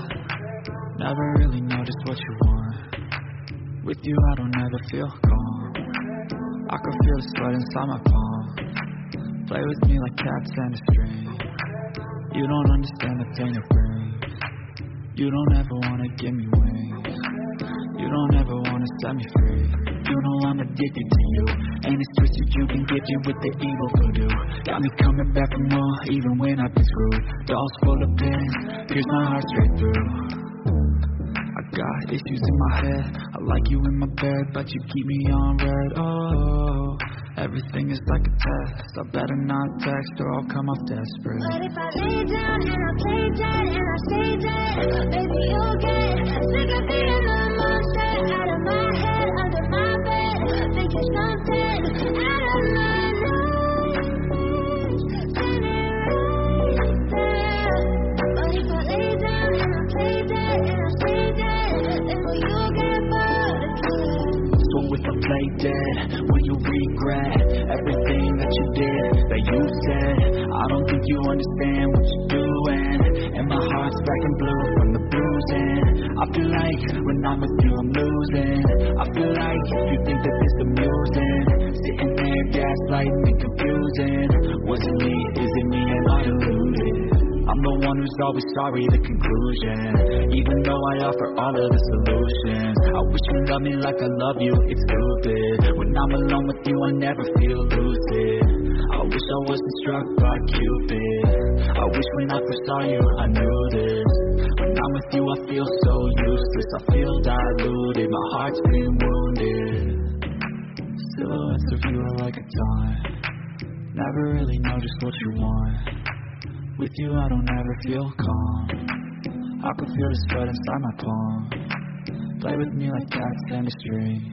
Never really know just what you want. With you I don't ever feel calm. I can feel the sweat inside my palm. Play with me like cats and a string. You don't understand the pain it brings. You don't ever wanna give me wings. You don't ever wanna set me free. You know I'm addicted to you, and it's twisted you can get you with the evil voodoo. Got me coming back for more, even when I've been screwed. Dolls full of pins, pierce my heart straight through. I got issues in my head, I like you in my bed, but you keep me on red. Oh, everything is like a test, I better not text or I'll come off desperate. But if I lay down and I play dead and I stay dead, baby you'll get sick of being the monster out of my head, under my bed, thinking something out of my nightmares, standing right there. But if I lay down and I play dead and I stay dead, then will you get bored again? So if I play dead, will you regret everything that you did, that you said. I don't think you understand what you're doing, and my heart's black and blue from the bruising. I feel like when I'm with you I'm losing. I feel like you think that this amusing, sitting there gaslighting and confusing. Was it me? Is it me? Am I deluded? I'm the one who's always sorry, the conclusion, even though I offer all of the solutions. I wish you loved me like I love you, it's stupid. When I'm alone with you I never feel lucid. I wish I wasn't struck by Cupid. I wish when I first saw you I knew this. When I'm with you I feel so useless, I feel diluted, my heart's been wounded. Silhouettes of you are like a taunt, never really know just what you want. With you I don't ever feel calm, I can feel the sweat inside my palm. Play with me like cats and a string.